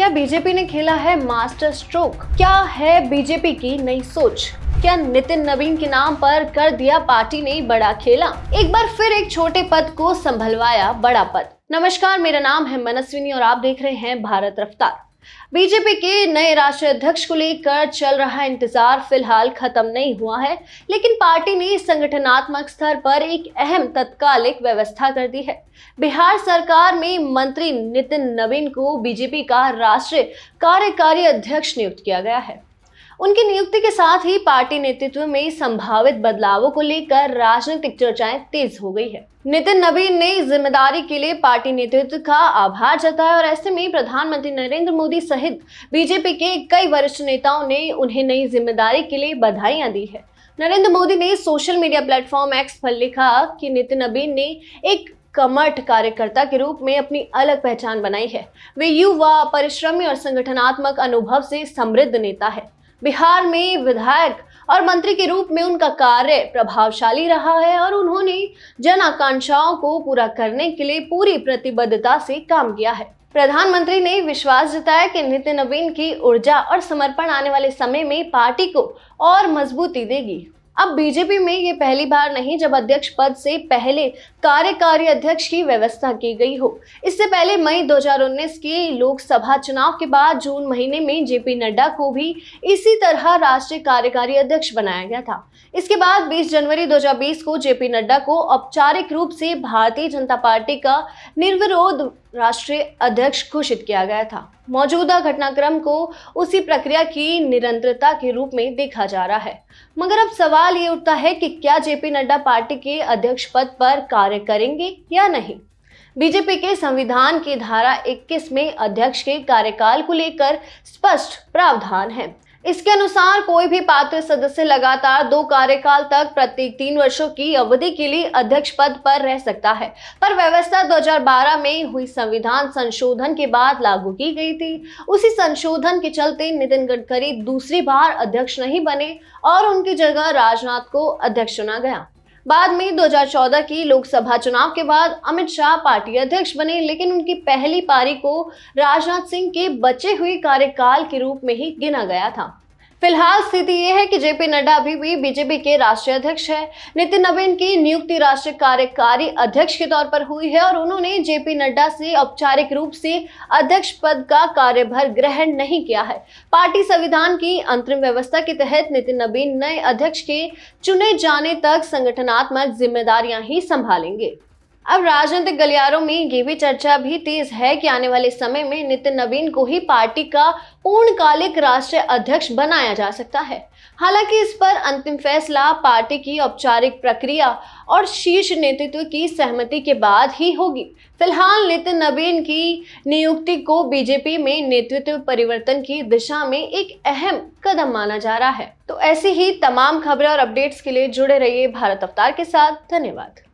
BJP ने खेला है मास्टर स्ट्रोक? क्या है बीजेपी की नई सोच? क्या नितिन नवीन के नाम पर कर दिया पार्टी ने बड़ा खेला? एक बार फिर एक छोटे पद को संभलवाया बड़ा पद। नमस्कार, मेरा नाम है मनस्विनी और आप देख रहे हैं भारत रफ्तार। बीजेपी के नए राष्ट्रीय अध्यक्ष को लेकर चल रहा इंतजार फिलहाल खत्म नहीं हुआ है, लेकिन पार्टी ने संगठनात्मक स्तर पर एक अहम तत्कालिक व्यवस्था कर दी है। बिहार सरकार में मंत्री नितिन नवीन को बीजेपी का राष्ट्रीय कार्यकारी अध्यक्ष नियुक्त किया गया है। उनकी नियुक्ति के साथ ही पार्टी नेतृत्व में संभावित बदलावों को लेकर राजनीतिक चर्चाएं तेज हो गई है। नितिन नवीन ने जिम्मेदारी के लिए पार्टी नेतृत्व का आभार जताया और ऐसे में प्रधानमंत्री नरेंद्र मोदी सहित बीजेपी के कई वरिष्ठ नेताओं ने उन्हें नई जिम्मेदारी के लिए बधाइयां दी है। नरेंद्र मोदी ने सोशल मीडिया प्लेटफॉर्म एक्स पर लिखा कि नितिन नवीन ने एक कर्मठ कार्यकर्ता के रूप में अपनी अलग पहचान बनाई है। वे युवा, परिश्रमी और संगठनात्मक अनुभव से समृद्ध नेता है। बिहार में विधायक और मंत्री के रूप में उनका कार्य प्रभावशाली रहा है और उन्होंने जन आकांक्षाओं को पूरा करने के लिए पूरी प्रतिबद्धता से काम किया है। प्रधानमंत्री ने विश्वास जताया कि नितिन नवीन की ऊर्जा और समर्पण आने वाले समय में पार्टी को और मजबूती देगी। अब बीजेपी में ये पहली बार नहीं जब अध्यक्ष पद से पहले कार्यकारी अध्यक्ष की व्यवस्था की गई हो। इससे पहले मई 2019 के लोकसभा चुनाव के बाद जून महीने में जेपी नड्डा को भी इसी तरह राष्ट्रीय कार्यकारी अध्यक्ष बनाया गया था। इसके बाद 20 जनवरी 2020 को जेपी नड्डा को औपचारिक रूप से भारतीय जनता पार्टी का निर्विरोध राष्ट्रीय अध्यक्ष घोषित किया गया था। मौजूदा घटनाक्रम को उसी प्रक्रिया की निरंतरता के रूप में देखा जा रहा है। मगर अब सवाल ये उठता है कि क्या जेपी नड्डा पार्टी के अध्यक्ष पद पर कार्य करेंगे या नहीं। बीजेपी के संविधान की धारा 21 में अध्यक्ष के कार्यकाल को लेकर स्पष्ट प्रावधान है। इसके अनुसार कोई भी पात्र सदस्य लगातार 2 कार्यकाल तक प्रत्येक 3 वर्षों की अवधि के लिए अध्यक्ष पद पर रह सकता है। पर व्यवस्था 2012 में हुई संविधान संशोधन के बाद लागू की गई थी। उसी संशोधन के चलते नितिन गडकरी दूसरी बार अध्यक्ष नहीं बने और उनकी जगह राजनाथ को अध्यक्ष चुना गया। बाद में 2014 की लोकसभा चुनाव के बाद अमित शाह पार्टी अध्यक्ष बने, लेकिन उनकी पहली पारी को राजनाथ सिंह के बचे हुए कार्यकाल के रूप में ही गिना गया था। फिलहाल स्थिति यह है कि जेपी नड्डा अभी भी बीजेपी के राष्ट्रीय अध्यक्ष है। नितिन नवीन की नियुक्ति राष्ट्रीय कार्यकारी अध्यक्ष के तौर पर हुई है और उन्होंने जेपी नड्डा से औपचारिक रूप से अध्यक्ष पद का कार्यभार ग्रहण नहीं किया है। पार्टी संविधान की अंतरिम व्यवस्था के तहत नितिन नवीन नए अध्यक्ष के चुने जाने तक संगठनात्मक जिम्मेदारियां ही संभालेंगे। अब राजनीतिक गलियारों में ये भी चर्चा भी तेज है कि आने वाले समय में नितिन नवीन को ही पार्टी का पूर्णकालिक राष्ट्रीय अध्यक्ष बनाया जा सकता है। हालांकि इस पर अंतिम फैसला पार्टी की औपचारिक प्रक्रिया और शीर्ष नेतृत्व की सहमति के बाद ही होगी। फिलहाल नितिन नवीन की नियुक्ति को बीजेपी में नेतृत्व परिवर्तन की दिशा में एक अहम कदम माना जा रहा है। तो ऐसी ही तमाम खबरें और अपडेट्स के लिए जुड़े रहिए भारत अवतार के साथ। धन्यवाद।